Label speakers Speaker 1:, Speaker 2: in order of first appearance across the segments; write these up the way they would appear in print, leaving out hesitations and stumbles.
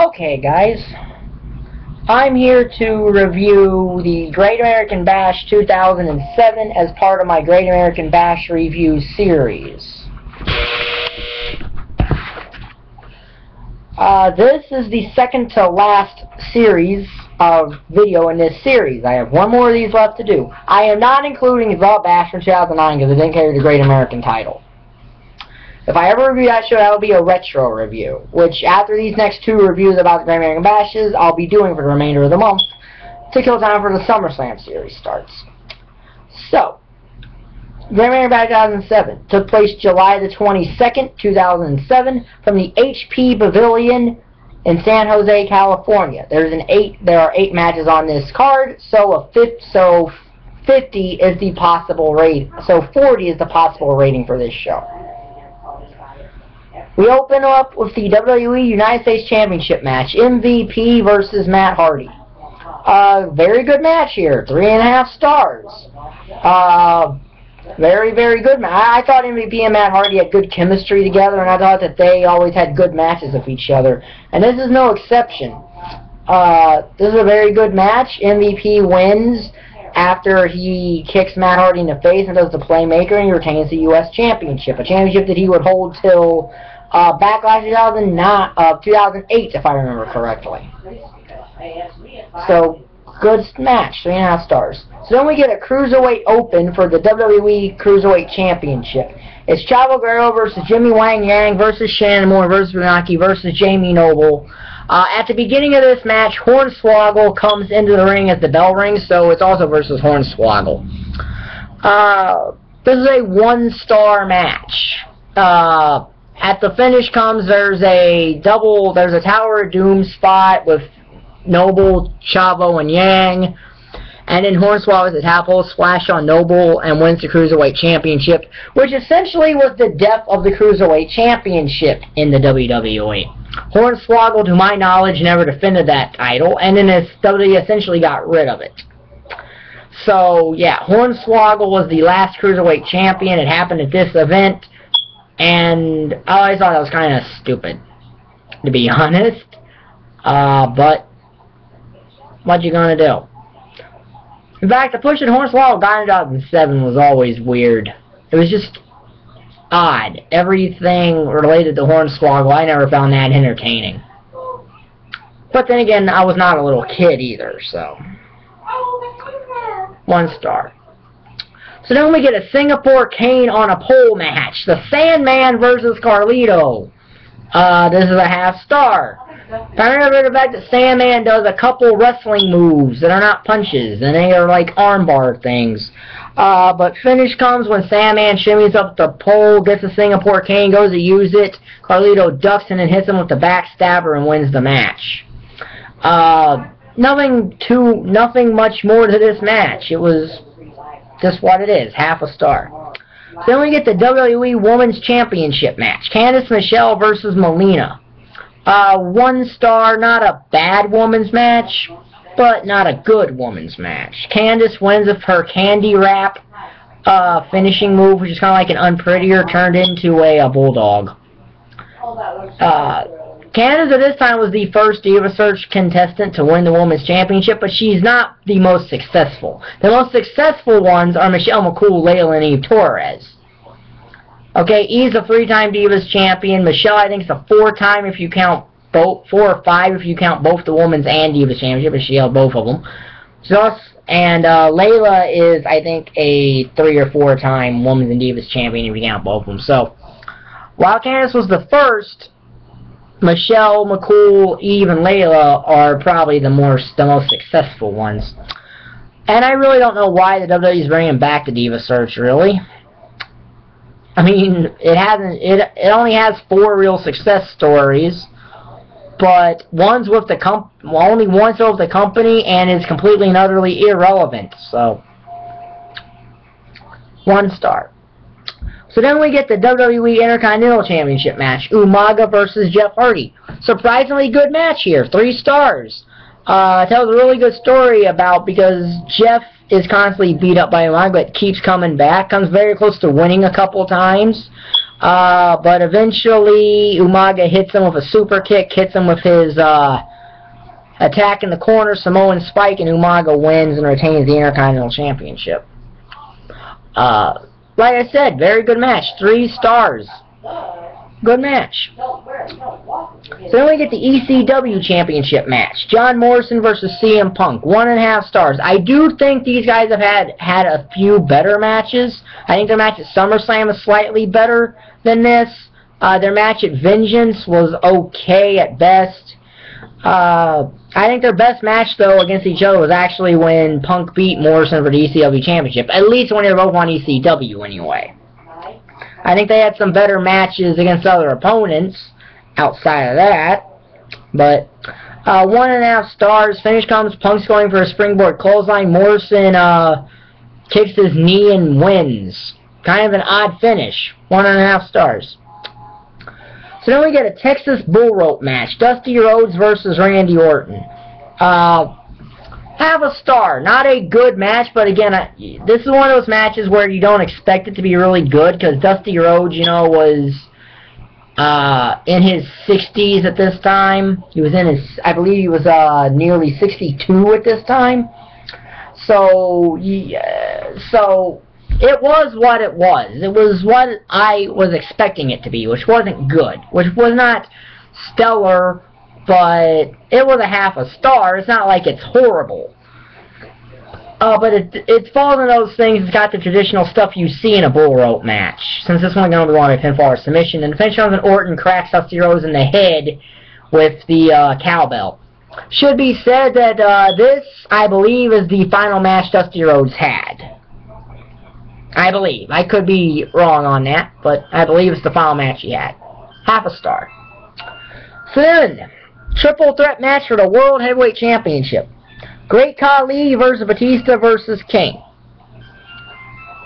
Speaker 1: Okay, guys, I'm here to review the Great American Bash 2007 as part of my Great American Bash review series. This is the second to last series of video in this series. I have one more of these left to do. I am not including the Bash from 2009 because I didn't carry the Great American title. If I ever review that show, that will be a retro review, which after these next two reviews about the Great American Bashes, I'll be doing for the remainder of the month to kill time for the SummerSlam series starts. So, Great American Bash 2007 took place July the 22nd, 2007, from the HP Pavilion in San Jose, California. There are 8 matches on this card, so 50 is the possible rate. So 40 is the possible rating for this show. We open up with the WWE United States Championship match, MVP versus Matt Hardy. Very good match here, 3.5 stars. Very, very good match. I thought MVP and Matt Hardy had good chemistry together, and I thought that they always had good matches with each other. And this is no exception. This is a very good match. MVP wins after he kicks Matt Hardy in the face and does the playmaker, and he retains the U.S. Championship, a championship that he would hold till Backlash 2008, if I remember correctly. So, good match, 3.5 stars. So then we get a Cruiserweight Open for the WWE Cruiserweight Championship. It's Chavo, Guerrero versus Jimmy Wang versus Shannon versus Funaki versus Jamie Noble. At the beginning of this match, Hornswoggle comes into the ring as the bell rings, so it's also versus Hornswoggle. This is a 1-star match. At the finish comes, there's a Tower of Doom spot with Noble, Chavo, and Yang. And then Hornswoggle with a tadpole splash on Noble and wins the Cruiserweight Championship, which essentially was the death of the Cruiserweight Championship in the WWE. Hornswoggle, to my knowledge, never defended that title, and then WWE essentially got rid of it. So, yeah, Hornswoggle was the last Cruiserweight Champion. It happened at this event, and I always thought that was kind of stupid, to be honest. But what you gonna do? In fact, the push that Hornswoggle got in 2007 was always weird. It was just odd. Everything related to Hornswoggle, I never found that entertaining. But then again, I was not a little kid either, so 1 star. So then we get a Singapore Cane on a pole match. The Sandman versus Carlito. This is a 1/2 star. I remember the fact that Sandman does a couple wrestling moves that are not punches, and they are like armbar things. But finish comes when Sandman shimmies up the pole, gets a Singapore Cane, goes to use it. Carlito ducks and then hits him with the backstabber and wins the match. Nothing much more to this match. It was just what it is, 1/2 star. Then we get the WWE Women's Championship match. Candice Michelle versus Melina. 1 star, not a bad women's match, but not a good women's match. Candice wins with her candy wrap finishing move, which is kind of like an unprettier turned into a bulldog. Candice at this time was the first Diva Search contestant to win the Women's Championship, but she's not the most successful. The most successful ones are Michelle McCool, Layla, and Eve Torres. Okay, Eve's a 3-time Divas Champion. Michelle, I think, is a 4-time if you count both, 4 or 5 if you count both the Women's and Divas Championship, but she held both of them. And Layla is, I think, a 3 or 4-time Women's and Divas Champion if you count both of them. So, while Candice was the first, Michelle, McCool, Eve, and Layla are probably the most successful ones. And I really don't know why the WWE is bringing back the Diva Search, really. I mean, it only has 4 real success stories, but only one's with the company and is completely and utterly irrelevant. So 1 star. So then we get the WWE Intercontinental Championship match, Umaga versus Jeff Hardy. Surprisingly good match here, 3 stars. Tells a really good story because Jeff is constantly beat up by Umaga, but keeps coming back, comes very close to winning a couple times. But eventually, Umaga hits him with a super kick, hits him with his attack in the corner, Samoan Spike, and Umaga wins and retains the Intercontinental Championship. Like I said, very good match. 3 stars. Good match. So then we get the ECW Championship match. John Morrison versus CM Punk. 1.5 stars. I do think these guys have had a few better matches. I think their match at SummerSlam is slightly better than this. Their match at Vengeance was okay at best. I think their best match, though, against each other was actually when Punk beat Morrison for the ECW Championship. At least when they were both on ECW, anyway. I think they had some better matches against other opponents outside of that. But 1.5 stars. Finish comes, Punk's going for a springboard clothesline. Morrison kicks his knee and wins. Kind of an odd finish. 1.5 stars. So then we get a Texas Bull Rope match. Dusty Rhodes versus Randy Orton. Half a star. Not a good match, but again, this is one of those matches where you don't expect it to be really good, because Dusty Rhodes, you know, was in his 60s at this time. He was in his, I believe he was nearly 62 at this time. So, so it was what it was. It was what I was expecting it to be, which wasn't good, which was not stellar, but it was a half a star. It's not like it's horrible. But it falls in those things. It's got the traditional stuff you see in a bull rope match. Since this one's going to be on a pinfall or submission, and the finish comes when Orton cracks Dusty Rhodes in the head with the cowbell. Should be said that this, I believe, is the final match Dusty Rhodes had. I believe. I could be wrong on that, but I believe it's the final match he had. Half a star. So then, triple threat match for the World Heavyweight Championship. Great Khali versus Batista versus King.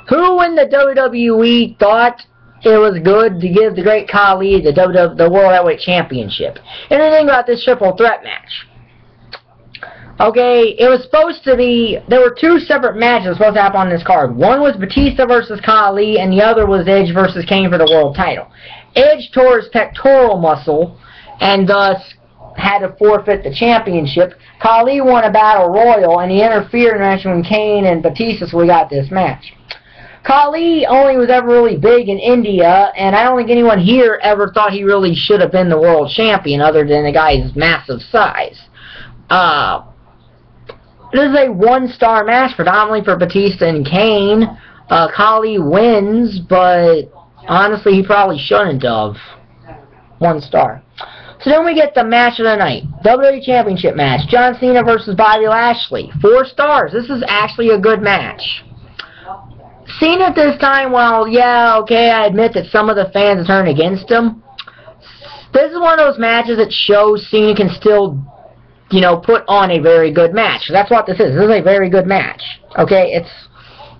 Speaker 1: Who in the WWE thought it was good to give the Great Khali the World Heavyweight Championship? And the thing about this triple threat match. Okay, it was supposed to be, there were 2 separate matches supposed to happen on this card. One was Batista versus Khali, and the other was Edge versus Kane for the world title. Edge tore his pectoral muscle, and thus had to forfeit the championship. Khali won a battle royal, and he interfered in the match between Kane and Batista, so we got this match. Khali only was ever really big in India, and I don't think anyone here ever thought he really should have been the world champion, other than the guy's massive size. This is a 1-star match, predominantly for Batista and Kane. Khali wins, but honestly, he probably shouldn't have. 1 star. So then we get the match of the night. WWE Championship match. John Cena versus Bobby Lashley. 4 stars. This is actually a good match. Cena at this time, well, yeah, okay, I admit that some of the fans turned against him. This is one of those matches that shows Cena can still, you know, put on a very good match. That's what this is. This is a very good match. Okay, it's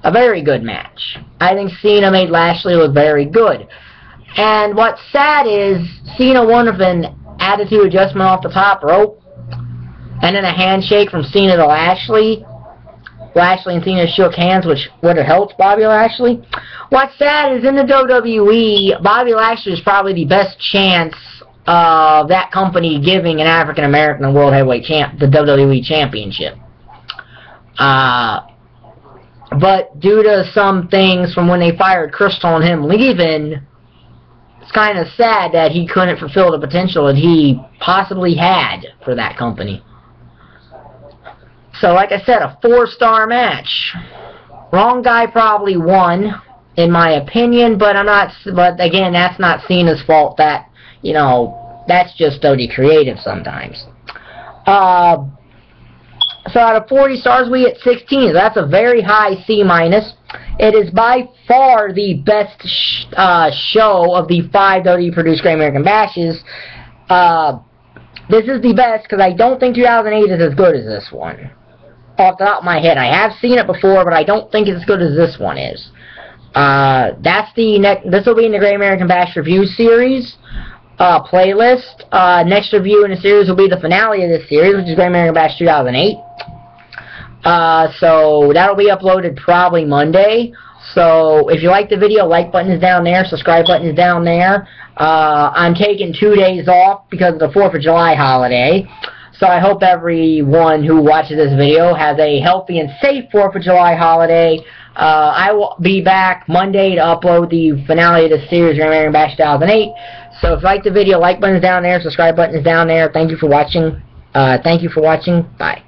Speaker 1: a very good match. I think Cena made Lashley look very good. And what's sad is Cena won with an attitude adjustment off the top rope, and then a handshake from Cena to Lashley. Lashley and Cena shook hands, which would have helped Bobby Lashley. What's sad is in the WWE, Bobby Lashley is probably the best chance of that company giving an African American a World Heavyweight the WWE Championship. But due to some things from when they fired Crystal and him leaving, it's kind of sad that he couldn't fulfill the potential that he possibly had for that company. So, like I said, a 4-star match. Wrong guy probably won, in my opinion, but But again, that's not Cena's fault. That, you know, that's just WWE creative sometimes. So out of 40 stars, we get 16. That's a very high C-. It is by far the best show of the 5 WWE-produced Great American Bashes. This is the best because I don't think 2008 is as good as this one. Off the top of my head, I have seen it before, but I don't think it's as good as this one is. This will be in the Great American Bash Review Series playlist. Next review in the series will be the finale of this series, which is Great American Bash 2008. So that'll be uploaded probably Monday. So if you like the video, like button is down there, subscribe button is down there. I'm taking 2 days off because of the 4th of July holiday. So I hope everyone who watches this video has a healthy and safe 4th of July holiday. I will be back Monday to upload the finale of the series, Grand Bash 2008. So if you like the video, like button is down there, subscribe button is down there. Thank you for watching. Bye.